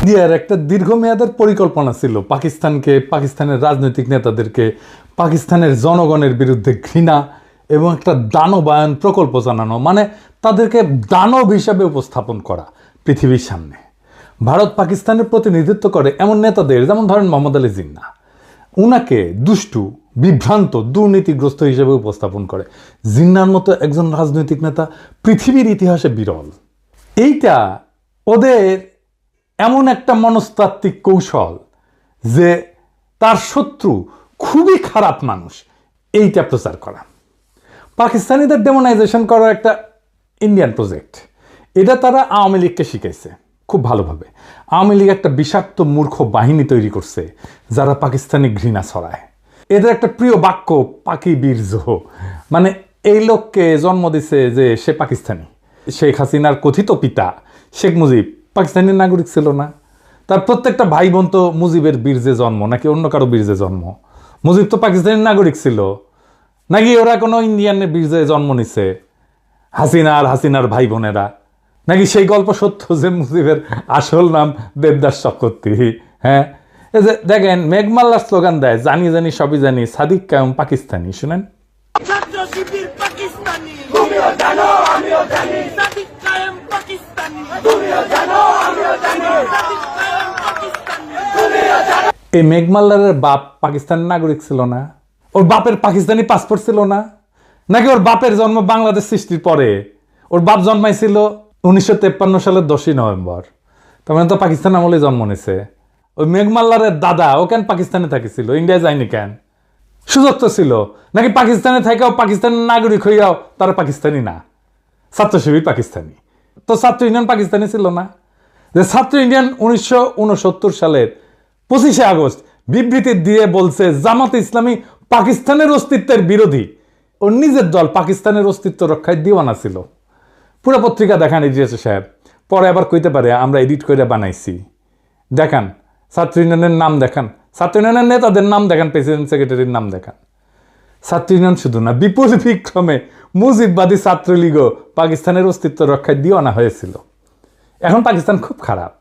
ইন্ডিয়ার একটা দীর্ঘমেয়াদের পরিকল্পনা ছিল পাকিস্তানকে, পাকিস্তানের রাজনৈতিক নেতাদেরকে পাকিস্তানের জনগণের বিরুদ্ধে ঘৃণা এবং একটা দানবায়ন প্রকল্প জানানো, মানে তাদেরকে দানব হিসাবে উপস্থাপন করা পৃথিবীর সামনে। ভারত পাকিস্তানের প্রতিনিধিত্ব করে এমন নেতাদের, যেমন ধরেন মোহাম্মদ আলী জিন্নাহ, উনাকে দুষ্টু, বিভ্রান্ত, দুর্নীতিগ্রস্ত হিসেবে উপস্থাপন করে। জিন্নাহর মতো একজন রাজনৈতিক নেতা পৃথিবীর ইতিহাসে বিরল। এইটা ওদের এমন একটা মনস্তাত্ত্বিক কৌশল যে তার শত্রু খুবই খারাপ মানুষ, এইটা প্রচার করা। পাকিস্তানিদের ডেমোনাইজেশন করার একটা ইন্ডিয়ান প্রজেক্ট, এটা তারা আওয়ামী লীগকে শিখাইছে খুব ভালোভাবে। আওয়ামী লীগ একটা বিষাক্ত মূর্খ বাহিনী তৈরি করছে যারা পাকিস্তানি ঘৃণা ছড়ায়। এদের একটা প্রিয় বাক্য পাকি বীর জোহ, মানে এই লোককে জন্ম দিছে যে সে পাকিস্তানি। শেখ হাসিনার কথিত পিতা শেখ মুজিব পাকিস্তানি নাগরিক ছিল না? তার প্রত্যেকটা ভাই বোন তো মুজিবের বীর্যে জন্ম নাকি অন্য কারো বীর্যে জন্ম? মুজিব তো পাকিস্তানি নাগরিক ছিল নাকি ওরা কোনো ইন্ডিয়ানের বীর্যে জন্ম নিছে? হাসিনার ভাই বোনেরা নাকি সেই গল্প সত্য যে মুজিবের আসল নাম দেবদাস চক্রবর্তী? হ্যাঁ, এই যে দেখেন মেঘমাল্লার স্লোগান দেয়, জানি জানি সবই জানি, সাদিক কায়েম পাকিস্তানি। শুনেন, এই মেঘমাল্লারের বাপ পাকিস্তানের নাগরিক ছিল না? ওর বাপের পাকিস্তানি পাসপোর্ট ছিল না? নাকি ওর বাপের জন্ম বাংলাদেশ সৃষ্টির পরে? ওর বাপ জন্মাইছিল 1953 সালের 10ই নভেম্বর। তার মানে তো পাকিস্তান আমলে জন্ম নিছে। ওই মেঘমাল্লারের দাদা ও কেন পাকিস্তানে থাকিছিল, ইন্ডিয়া যায়নি কেন? সুযোগ তো ছিল। নাকি পাকিস্তানে থাকাও পাকিস্তানের নাগরিক হইয়াও তারা পাকিস্তানি না, ছাত্র শিবির পাকিস্তানি? তো ছাত্র ইউনিয়ন পাকিস্তানি ছিল না? যে ছাত্র ইউনিয়ন 1969 সালের 25শে আগস্ট বিবৃতি দিয়ে বলছে জামাতে ইসলামী পাকিস্তানের অস্তিত্বের বিরোধী। ওর নিজের দল পাকিস্তানের অস্তিত্ব রক্ষায় দিওয়ানা ছিল। পুরো পত্রিকা দেখান ইডিএস সাহেব, পরে আবার কইতে পারে আমরা এডিট করে বানাইছি। দেখান ছাত্র ইউনিয়নের নাম দেখান, ছাত্র ইউনিয়নের নেতাদের নাম দেখান, প্রেসিডেন্ট সেক্রেটারির নাম দেখান। ছাত্র ইউনিয়ন শুধু না, বিপুল বিক্রমে মুজিববাদী ছাত্রলীগও পাকিস্তানের অস্তিত্ব রক্ষায় দিওয়ানা হয়েছিল। এখন পাকিস্তান খুব খারাপ।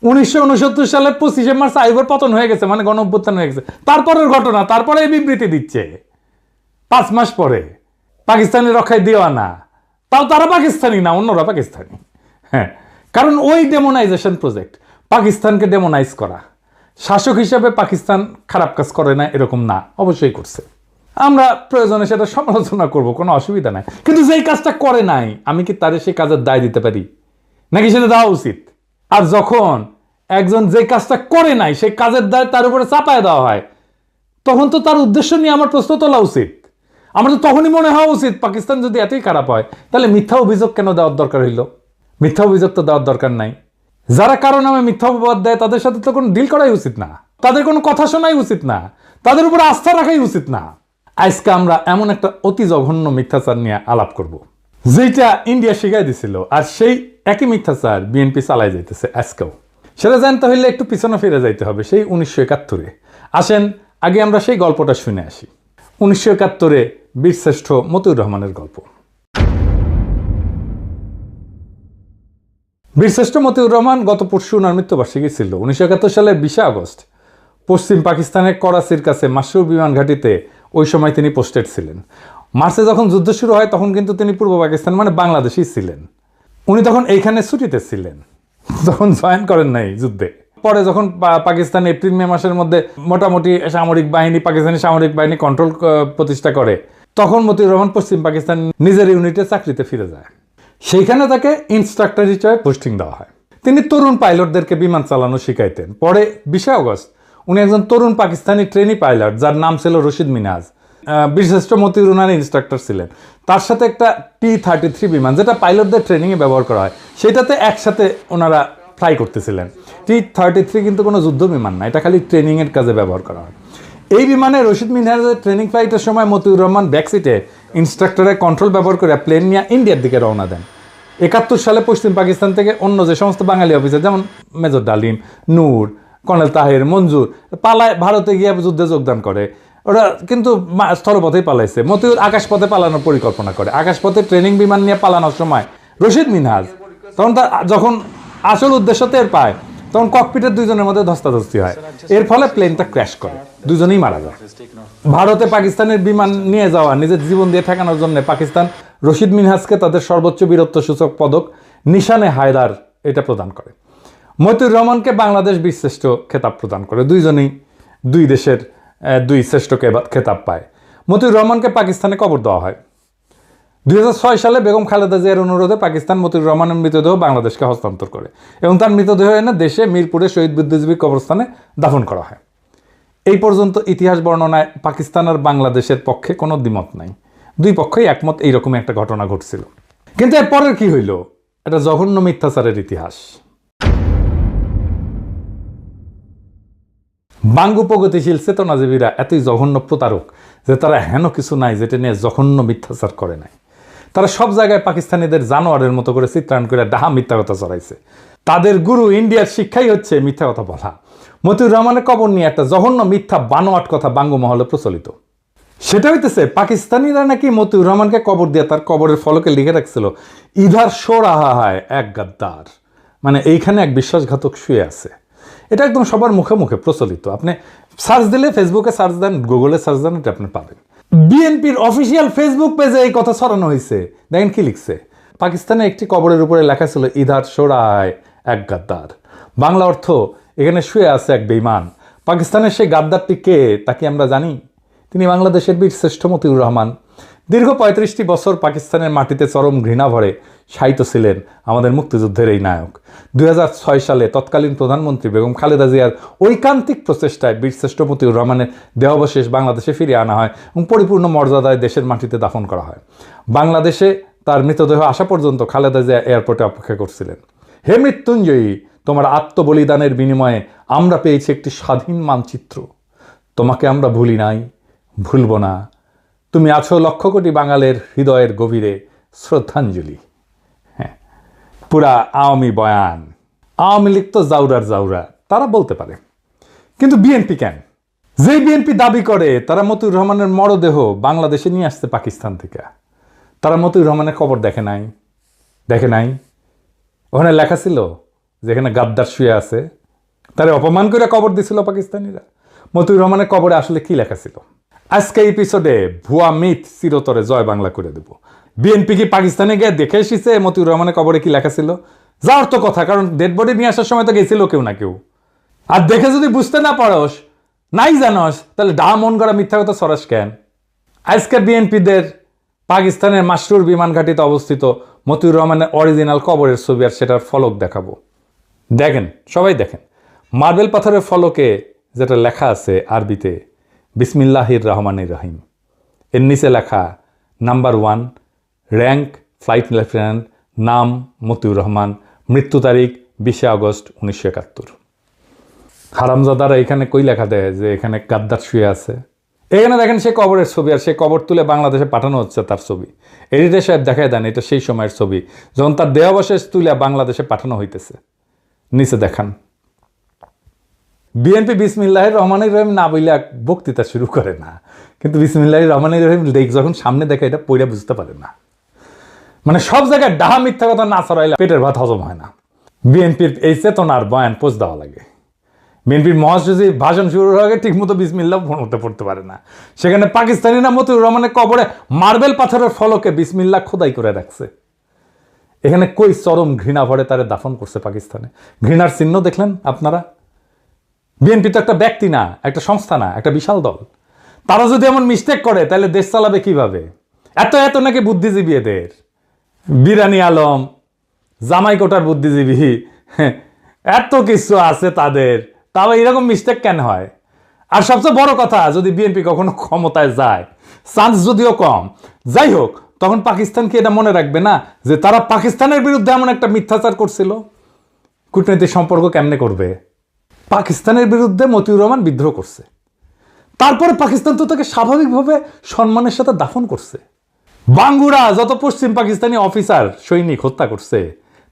1969 সালের 25শে মার্চ আইবর পতন হয়ে গেছে, মানে গণঅভ্যুত্থান হয়ে গেছে। তারপরের ঘটনা, তারপরে এই বিবৃতি দিচ্ছে 5 মাস পরে পাকিস্তানের রক্ষায় দিওয়ানা। তাও তারা পাকিস্তানি না, অন্যরা পাকিস্তানি। হ্যাঁ, কারণ ওই ডেমোনাইজেশন প্রজেক্ট, পাকিস্তানকে ডেমোনাইজ করা। শাসক হিসাবে পাকিস্তান খারাপ কাজ করে না এরকম না, অবশ্যই করছে। আমরা প্রয়োজনে সেটা সমালোচনা করব, কোনো অসুবিধা নাই। কিন্তু যেই কাজটা করে নাই, আমি কি তারে সেই কাজের দায় দিতে পারি? নাকি সেটা দেওয়া উচিত? আর যখন একজন যে কাজটা করে নাই সেই কাজের দায় তার উপরে চাপায় দেওয়া হয়, তখন তো তার উদ্দেশ্য নিয়ে আমার প্রশ্ন তোলা উচিত। আমার তো তখনই মনে হওয়া উচিত পাকিস্তান যদি এতই খারাপ হয় তাহলে মিথ্যা অভিযোগ কেন দেওয়ার দরকার হইল? মিথ্যা অভিযোগ তো দেওয়ার দরকার নাই। যারা কারণ নামে মিথ্যা অপবাদ দেয় তাদের সাথে তো কোনো ডিল করাই উচিত না, তাদের কোনো কথা শোনাই উচিত না, তাদের উপরে আস্থা রাখাই উচিত না। আজকে আমরা এমন একটা অতি জঘন্য মিথ্যাচার নিয়ে আলাপ করব যেটা ইন্ডিয়া শিখাই দিছিল, আর সেই একই মিথ্যাচার বিএনপি চালাই যাইতেছে আজকেও। সেটা জানতে হইলে একটু পিছনে ফিরে যাইতে হবে, সেই 1971-এ। আসেন আগে আমরা সেই গল্পটা শুনে আসি। 1971-এ বীরশ্রেষ্ঠ মতিউর রহমানের গল্প। বীরশ্রেষ্ঠ মতিউর রহমান গত পরশু ওনার মৃত্যুবার্ষিকী ছিল। 1971 সালের 20শে আগস্ট পশ্চিম পাকিস্তানের করাচির কাছে মাসরুর বিমান ঘাঁটিতে ওই সময় তিনি পোস্টেড ছিলেন। মার্চে যখন যুদ্ধ শুরু হয় তখন কিন্তু তিনি পূর্ব পাকিস্তান মানে বাংলাদেশেই ছিলেন। উনি তখন এইখানে ছুটিতে ছিলেন, যখন জয়েন করেন নাই যুদ্ধে। পরে যখন পাকিস্তান এপ্রিল মে মাসের মধ্যে মোটামুটি পাকিস্তানি সামরিক বাহিনী কন্ট্রোল প্রতিষ্ঠা করে, তখন মতিউর রহমান পশ্চিম পাকিস্তান নিজের ইউনিটে চাকরিতে ফিরে যায়। সেইখানে তাকে ইনস্ট্রাক্টর হিসেবে পোস্টিং দেওয়া হয়। তিনি তরুণ পাইলটদেরকে বিমান চালানো শিখাইতেন। পরে 20শে আগস্ট উনি একজন তরুণ পাকিস্তানি ট্রেনি পাইলট, যার নাম ছিল রশিদ মিনাজ, বীরশ্রেষ্ঠ মতিউর রহমানের ইনস্ট্রাক্টর ছিলেন। তার সাথে একটা T-33 বিমান, যেটা পাইলটদের ট্রেনিংয়ে ব্যবহার করা হয়, সেটাতে একসাথে ওনারা ফ্লাই করতেছিলেন। T-33 কিন্তু কোনো যুদ্ধ বিমান না, এটা খালি ট্রেনিংয়ের কাজে ব্যবহার করা হয়। এই বিমানে রশিদ মিনাজের ট্রেনিং ফ্লাইটের সময় মতিউর রহমান ব্যাকসিটে ইনস্ট্রাক্টরের কন্ট্রোল ব্যবহার করে প্লেন নিয়ে ইন্ডিয়ার দিকে রওনা দেন। 71 সালে পশ্চিম পাকিস্তান থেকে অন্য যে সমস্ত বাঙালি অফিসার, যেমন মেজর ডালিম, নূর, কর্নেল তাহের, মঞ্জুর, পালায় ভারতে গিয়ে যুদ্ধে যোগদান করে। ওরা কিন্তু স্থলপথেই পালাইছে। মতিউর আকাশপথে পালানোর পরিকল্পনা করে। আকাশপথে ট্রেনিং বিমান নিয়ে পালানোর সময় রশিদ মিনহাজ তখন যখন আসল উদ্দেশ্য টের পায়, তখন ককপিটের দুইজনের মধ্যে ধস্তাধস্তি হয়, এর ফলে প্লেনটা ক্র্যাশ করে, দুজনেই মারা যায়। ভারতে পাকিস্তানের বিমান নিয়ে যাওয়া, নিজের জীবন দিয়ে ঠেকানোর জন্য পাকিস্তান রশিদ মিনহাজকে তাদের সর্বোচ্চ বীরত্ব সূচক পদক নিশানে হায়দার এটা প্রদান করে। মতিউর রহমানকে বাংলাদেশ বীরশ্রেষ্ঠ খেতাব প্রদান করে। দুইজনেই দুই দেশের দুই শ্রেষ্ঠ খেতাব পায়। মতিউর রহমানকে পাকিস্তানে কবর দেওয়া হয়। 2006 সালে বেগম খালেদা জিয়ার অনুরোধে পাকিস্তান মতিউর রহমানের মৃতদেহ বাংলাদেশকে হস্তান্তর করে এবং তার মৃতদেহ এনে দেশে মিরপুরে শহীদ বুদ্ধিজীবী কবরস্থানে দাফন করা হয়। এই পর্যন্ত ইতিহাস বর্ণনায় পাকিস্তান আর বাংলাদেশের পক্ষে কোনো দ্বিমত নাই, দুই পক্ষই একমত এইরকম একটা ঘটনা ঘটছিল। কিন্তু এরপরের কি হইল? এটা জঘন্য মিথ্যাচারের ইতিহাস। বাঙ্গু প্রগতিশীল চেতনাজীবীরা এতই জঘন্য প্রতারক যে তারা হেন কিছু নাই যেটা নিয়ে জঘন্য মিথ্যাচার করে নাই। তারা সব জায়গায় পাকিস্তানিদের জানোয়ারের মতো করে চিত্রায়ন করে ডাহা মিথ্যা কথা চড়াইছে। তাদের গুরু ইন্ডিয়ার শিক্ষাই হচ্ছে মিথ্যা কথা বলা। মতিউর রহমানের কবর নিয়ে একটা জঘন্য মিথ্যা বানোয়াট কথা বাঙ্গু মহলে প্রচলিত। সেটা হইতেছে পাকিস্তানিরা নাকি মতিউর রহমানকে কবর দিয়ে তার কবরের ফলকে লিখে রাখছিল, ইধার শো রাহা হয় এক গাদ্দার, মানে এইখানে এক বিশ্বাসঘাতক শুয়ে আছে। এটা একদম সবার মুখে মুখে প্রচলিত। আপনি সার্চ দিলে, ফেসবুকে সার্চ দেন, গুগলে সার্চ দেন, এটা আপনি পাবেন। বিএনপির অফিসিয়াল ফেসবুক পেজে এই কথা ছড়ানো হয়েছে। দেখেন কি লিখছে, পাকিস্তানে একটি কবরের উপরে লেখা ছিল ইধার সোরায় এক গাদ্দার। বাংলা অর্থ, এখানে শুয়ে আছে এক বেঈমান। পাকিস্তানের সেই গাদ্দারটি কে তা কি আমরা জানি? তিনি বাংলাদেশের বীরশ্রেষ্ঠ মতিউর রহমান। দীর্ঘ 35টি বছর পাকিস্তানের মাটিতে চরম ঘৃণা ভরে শায়িত ছিলেন আমাদের মুক্তিযুদ্ধের এই নায়ক। 2006 সালে তৎকালীন প্রধানমন্ত্রী বেগম খালেদা জিয়ার ঐকান্তিক প্রচেষ্টায় বীরশ্রেষ্ঠ মতিউর রহমানের দেহাবশেষ বাংলাদেশে ফিরিয়ে আনা হয় এবং পরিপূর্ণ মর্যাদায় দেশের মাটিতে দাফন করা হয়। বাংলাদেশে তার মৃতদেহ আসা পর্যন্ত খালেদা জিয়া এয়ারপোর্টে অপেক্ষা করছিলেন। হে মৃত্যুঞ্জয়ী, তোমার আত্মবলিদানের বিনিময়ে আমরা পেয়েছি একটি স্বাধীন মানচিত্র। তোমাকে আমরা ভুলি নাই, ভুলব না। তুমি আছো লক্ষ কোটি বাঙালের হৃদয়ের গভীরে শ্রদ্ধাঞ্জলি। হ্যাঁ, পুরা আওয়ামী বয়ান। আওয়ামী লীগ তো জাউরার জাউরা, তারা বলতে পারে, কিন্তু বিএনপি কেন? যেই বিএনপি দাবি করে তারা মতিউর রহমানের মরদেহ বাংলাদেশে নিয়ে আসছে পাকিস্তান থেকে, তারা মতিউর রহমানের কবর দেখে নাই। ওখানে লেখা ছিল যেখানে গাদ্দার শুয়ে আছে, তারা অপমান করে কবর দিছিল পাকিস্তানিরা। মতিউর রহমানের কবরে আসলে কি লেখা ছিল? আজকে এপিসোডে ভুয়া মিথ চিরতরে জয় বাংলা করে দেব। বিএনপি কি পাকিস্তানে গিয়ে দেখে এসেছে মতিউর রহমানের কবরে কি লেখা ছিল? যাওয়ার তো কথা, কারণ ডেড বডি নিয়ে আসার সময় তো গেছিল কেউ না কেউ। আর দেখে যদি বুঝতে না পারস, নাই জানস, তাহলে ডা মন করা মিথ্যা কথা সরাস কেন? আজকে বিএনপিদের পাকিস্তানের মাসরুর বিমান ঘাঁটিতে অবস্থিত মতিউর রহমানের অরিজিনাল কবরের ছবি আর সেটার ফলক দেখাবো। দেখেন, সবাই দেখেন, মার্বেল পাথরের ফলকে যেটা লেখা আছে আরবিতে বিসমিল্লাহির রহমানির রহিম, এর নিচে লেখা নাম্বার 1, র্যাঙ্ক ফ্লাইট লেফটেন্যান্ট, নাম মতিউর রহমান, মৃত্যু তারিখ 20 আগস্ট 1971। হারামজাদারা এখানে কই লেখা দেয় যে এখানে গাদ্দার শুয়ে আছে? এখানে দেখেন সে কবরের ছবি, আর সে কবর তুলে বাংলাদেশে পাঠানো হচ্ছে তার ছবি। এডিটর সাহেব দেখায় দেন এটা সেই সময়ের ছবি যখন তার দেহাবশেষ তুলে বাংলাদেশে পাঠানো হইতেছে। নিচে দেখান, বিএনপি বিসমিল্লাহির রহমানির রহিম না বইলে বক্তৃতা শুরু করে না, কিন্তু বিসমিল্লাহির রহমানির রহিম যখন সামনে দেখে এটা পড়ে বুঝতে পারে না। মানে সব জায়গায় ডাহা মিথ্যা কথা না ছড়াইলে পেটের ভাত হজম হয় না। বিএনপির এই চেতনার বয়ান পোস্ট দেওয়া লাগে। বিএনপির মহাসচিব ভাষণ শুরুর আগে ঠিক মতো বিসমিল্লাহ পড়তে পারে না। সেখানে পাকিস্তানিরা মতিউর রহমানের কবরে মার্বেল পাথরের ফলকে বিসমিল্লাহ খোদাই করে রাখছে। এখানে কই চরম ঘৃণা ভরে তারে দাফন করছে পাকিস্তানে। ঘৃণার চিহ্ন দেখলেন আপনারা? বিএনপি তো একটা ব্যক্তি না, একটা সংস্থা না, একটা বিশাল দল। তারা যদি এমন মিস্টেক করে তাহলে দেশ চালাবে কিভাবে? এত নাকি বুদ্ধিজীবী এদের। বিরানি আলম, জামাই কোটার বুদ্ধিজীবী, এত কিছু আছে তাদের, তাও এরকম মিস্টেক কেন হয়? আর সবচেয়ে বড় কথা, যদি বিএনপি কখনো ক্ষমতায় যায়, চান্স যদিও কম, যাই হোক, তখন পাকিস্তান কি এটা মনে রাখবে না যে তারা পাকিস্তানের বিরুদ্ধে এমন একটা মিথ্যাচার করছিল? কূটনৈতিক সম্পর্ক কেমনে করবে? পাকিস্তানের বিরুদ্ধে মতিউর রহমান বিদ্রোহ করছে, তারপরে পাকিস্তান তো তাকে স্বাভাবিকভাবে সম্মানের সাথে দাফন করছে। বাঙ্গুরা যত পশ্চিম পাকিস্তানি অফিসার সৈনিক হত্যা করছে,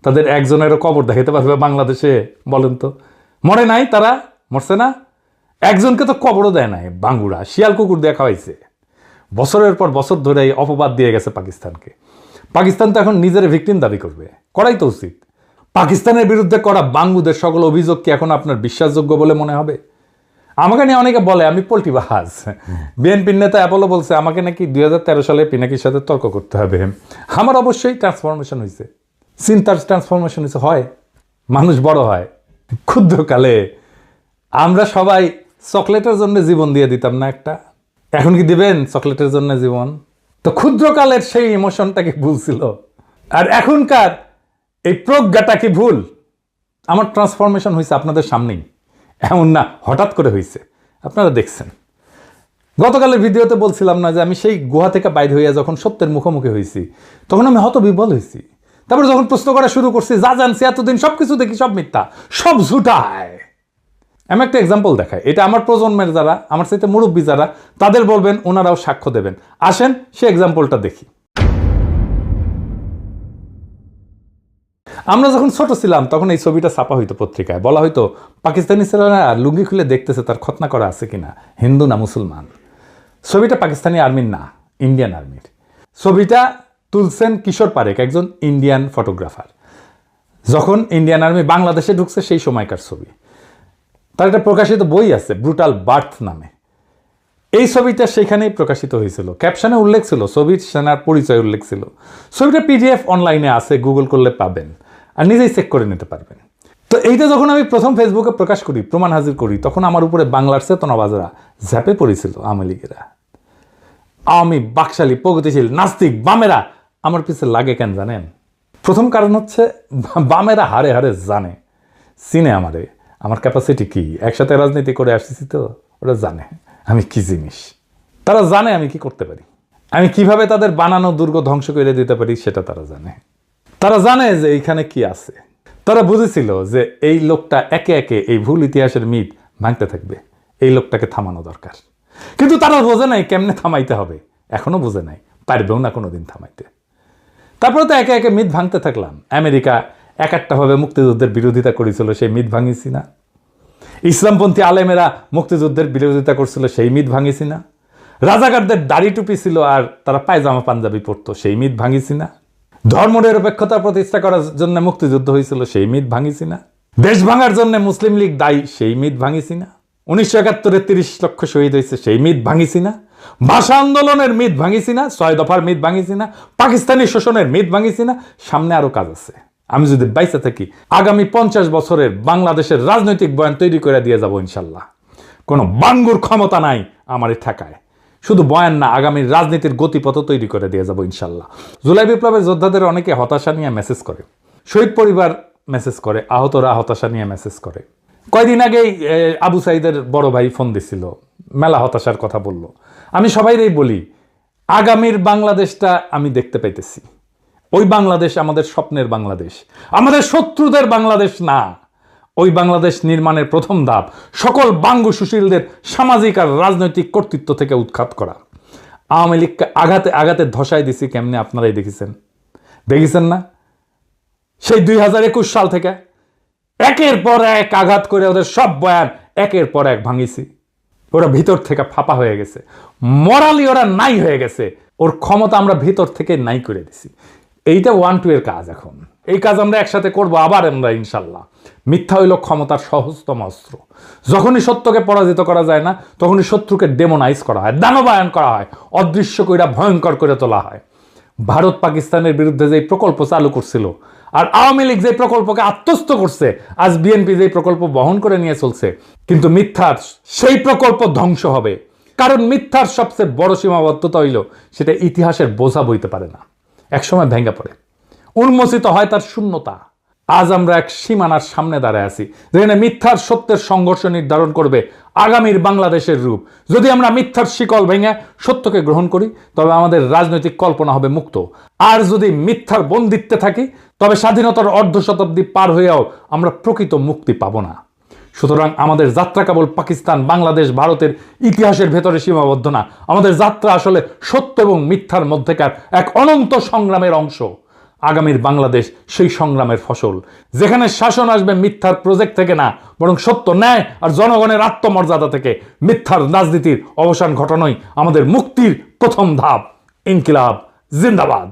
তাদের একজনেরও কবর দেখাতে পারবে বাংলাদেশে? বলেন তো, মরে নাই? তারা মরছে না? একজনকে তো কবরও দেয় নাই। বাঙ্গুরা শিয়াল কুকুর দিয়ে খাওয়াইছে। বছরের পর বছর ধরে অপবাদ দিয়ে গেছে পাকিস্তানকে। পাকিস্তান তো এখন নিজের ভিকটিম দাবি করবে, করাই তো উচিত। পাকিস্তানের বিরুদ্ধে করা বাঙ্গুদের সকল অভিযোগ কি এখন আপনার বিশ্বাসযোগ্য বলে মনে হবে? আমাকে নিয়ে অনেকে বলে আমি পোল্টিবাজ। বিএনপির নেতা অ্যাপোলো বলছে আমাকে নাকি 2013 সালে পিনাকির সাথে তর্ক করতে হবে। আমার অবশ্যই ট্রান্সফরমেশন হয়েছে, চিন্তার ট্রান্সফরমেশন হয়েছে। হয়, মানুষ বড় হয়। ক্ষুদ্রকালে আমরা সবাই চকলেটের জন্য জীবন দিয়ে দিতাম না একটা? এখন কি দিবেন চকলেটের জন্য জীবন? তো ক্ষুদ্রকালের সেই ইমোশনটা কি ভুল ছিল? আর এখনকার এই প্রজ্ঞাটা কি ভুল? আমার ট্রান্সফরমেশন হয়েছে আপনাদের সামনেই, এমন না হঠাৎ করে হয়েছে, আপনারা দেখছেন। গতকালের ভিডিওতে বলছিলাম না যে আমি সেই গুহা থেকে বাইর হইয়া যখন সত্যের মুখোমুখি হয়েছি তখন আমি হতবিহ্বল হয়েছি। তারপর যখন প্রশ্ন করা শুরু করছি, যা জানছি এতদিন সবকিছু দেখি সব মিথ্যা, সব ঝুটায়। আমি একটা এক্সাম্পল দেখাই, এটা আমার প্রজন্মের যারা, আমার সাথে মুরব্বী যারা, তাদের বলবেন, ওনারাও সাক্ষ্য দেবেন। আসেন সে এক্সাম্পলটা দেখি। আমরা যখন ছোট ছিলাম তখন এই ছবিটা ছাপা হইতো পত্রিকায়, বলা হইতো পাকিস্তানি ছেলেরা লুঙ্গি খুলে দেখতেছে তার খতনা করা আছে কিনা, হিন্দু না মুসলমান। ছবিটা পাকিস্তানি আর্মির না, ইন্ডিয়ান আর্মির। ছবিটা তুলছেন কিশোর পারেক, একজন ইন্ডিয়ান ফটোগ্রাফার। যখন ইন্ডিয়ান আর্মি বাংলাদেশে ঢুকছে সেই সময়কার ছবি। তার একটা প্রকাশিত বই আছে ব্রুটাল বার্থ নামে। এই ছবিটা সেখানেই প্রকাশিত হয়েছিল। ক্যাপশনে উল্লেখ ছিল, ছবির সেনার পরিচয় উল্লেখ ছিল। ছবিটা পিডিএফ অনলাইনে আছে, গুগল করলে পাবেন, আর নিজেই চেক করে নিতে পারবেন। তো এইটা যখন আমি প্রথম ফেসবুকে প্রকাশ করি, প্রমাণ হাজির করি, তখন আমার উপরে বাংলার চেতনাবাজরা ঝাঁপে পড়েছিল। আওয়ামী লীগেরা, আওয়ামী বাকশালী প্রগতিশীল নাস্তিক বামেরা আমার পিছনে লাগে কেন জানেন? প্রথম কারণ হচ্ছে বামেরা হারে হারে জানে, চিনে আমারে, আমার ক্যাপাসিটি কি, একসাথে রাজনীতি করে আসতেছি তো ওরা জানে আমি কি জিনিস। তারা জানে আমি কি করতে পারি, আমি কিভাবে তাদের বানানো দুর্গ ধ্বংস করে দিতে পারি সেটা তারা জানে। তারা জানে যে এইখানে কি আছে। তারা বুঝেছিল যে এই লোকটা একে একে এই ভুল ইতিহাসের মিথ ভাঙতে থাকবে, এই লোকটাকে থামানো দরকার। কিন্তু তারা বোঝে নাই কেমনে থামাইতে হবে, এখনো বোঝে নাই, পারবেও না কোনোদিন থামাইতে। তারপরে তো একে একে মিথ ভাঙতে থাকলাম। আমেরিকা এক একটাভাবে মুক্তিযুদ্ধের বিরোধিতা করেছিল, সেই মিথ ভাঙিছি না? ইসলামপন্থী আলেমেরা মুক্তিযুদ্ধের বিরোধিতা করছিল, সেই মিথ ভাঙিছি না? রাজাকারদের দাড়ি টুপি ছিল আর তারা পায়জামা পাঞ্জাবি পরতো, সেই মিথ ভাঙিছি না? ধর্মনিরপেক্ষতা প্রতিষ্ঠা করার জন্য মুক্তিযুদ্ধ হয়েছিল, সেই মিথ ভাঙিছি না? দেশ ভাঙার জন্য মুসলিম লীগ দায়ী, সেই মিথ ভাঙিছি না? 1971 30 লক্ষ শহীদ হয়েছে, সেই মিথ ভাঙিছি না? ভাষা আন্দোলনের মিথ ভাঙিছি না? 6 দফার মিথ ভাঙিছি না? পাকিস্তানি শোষণের মিথ ভাঙিছি না? সামনে আরো কাজ আছে। আমি যদি বাইসে থাকি আগামী 50 বছরের বাংলাদেশের রাজনৈতিক বয়ান তৈরি করে দিয়ে যাব ইনশাল্লাহ। কোনো বাঙ্গুর ক্ষমতা নাই আমার ঠেকায়। শুধু বয়ান না, আগামীর রাজনীতির গতিপথ তৈরি করে দিয়ে যাব ইনশাল্লাহ। জুলাই বিপ্লবের যোদ্ধাদের অনেকে হতাশা নিয়ে মেসেজ করে, শহীদ পরিবার মেসেজ করে, আহতরা হতাশা নিয়ে মেসেজ করে। কয়দিন আগেই আবু সাইদের বড় ভাই ফোন দিছিল, মেলা হতাশার কথা বলল। আমি সবাইরই বলি, আগামীর বাংলাদেশটা আমি দেখতে পাইতেছি। ওই বাংলাদেশ আমাদের স্বপ্নের বাংলাদেশ, আমাদের শত্রুদের বাংলাদেশ না। ওই বাংলাদেশ নির্মাণের প্রথম ধাপ সকল বাঙ্গু সুশীলদের সামাজিক আর রাজনৈতিক কর্তৃত্ব থেকে উৎখাত করা। আওয়ামী লীগকে আঘাতে আঘাতে ধসায় দিছি কেমনে আপনারাই দেখেছেন না? সেই 2021 সাল থেকে একের পর এক আঘাত করে ওদের সব বয়ান একের পর এক ভাঙিছি। ওরা ভিতর থেকে ফাঁপা হয়ে গেছে, মরালি ওরা নাই হয়ে গেছে। ওর ক্ষমতা আমরা ভিতর থেকে নাই করে দিছি। এইটা 1-2 এর কাজ। এখন এই কাজ আমরা একসাথে করব আবার আমরা ইনশাল্লাহ। মিথ্যা হইল ক্ষমতার সহজতম অস্ত্র। যখনই সত্যকে পরাজিত করা যায় না, তখনই শত্রুকে ডেমোনাইজ করা হয়, দানবায়ন করা হয়, অদৃশ্য কইরা ভয়ঙ্কর করে তোলা হয়। ভারত পাকিস্তানের বিরুদ্ধে যে প্রকল্প চালু করছিল, আর আওয়ামী লীগ যে প্রকল্পকে আত্মস্থ করছে, আজ বিএনপি যে প্রকল্প বহন করে নিয়ে চলছে, কিন্তু মিথ্যার সেই প্রকল্প ধ্বংস হবে। কারণ মিথ্যার সবচেয়ে বড় সীমাবদ্ধতা হইল সেটা ইতিহাসের বোঝা বইতে পারে না, একসময় ভেঙে পড়ে, উন্মোচিত হয় তার শূন্যতা। আজ আমরা এক সীমানার সামনে দাঁড়ায় আছি, যেখানে মিথ্যার সত্যের সংঘর্ষ নির্ধারণ করবে আগামীর বাংলাদেশের রূপ। যদি আমরা মিথ্যার শিকল ভেঙে সত্যকে গ্রহণ করি, তবে আমাদের রাজনৈতিক কল্পনা হবে মুক্ত। আর যদি মিথ্যার বন্দিত্বে থাকি, তবে স্বাধীনতার অর্ধ শতাব্দী পার হয়েও আমরা প্রকৃত মুক্তি পাব না। সুতরাং আমাদের যাত্রা কেবল পাকিস্তান, বাংলাদেশ, ভারতের ইতিহাসের ভেতরে সীমাবদ্ধ না। আমাদের যাত্রা আসলে সত্য এবং মিথ্যার মধ্যেকার এক অনন্ত সংগ্রামের অংশ। আগামীর বাংলাদেশ সেই সংগ্রামের ফসল, যেখানে শাসন আসবে মিথ্যার প্রজেক্ট থেকে না, বরং সত্য, ন্যায় আর জনগণের আত্মমর্যাদা থেকে। মিথ্যার রাজনীতির অবসান ঘটানোই আমাদের মুক্তির প্রথম ধাপ। ইনকিলাব জিন্দাবাদ।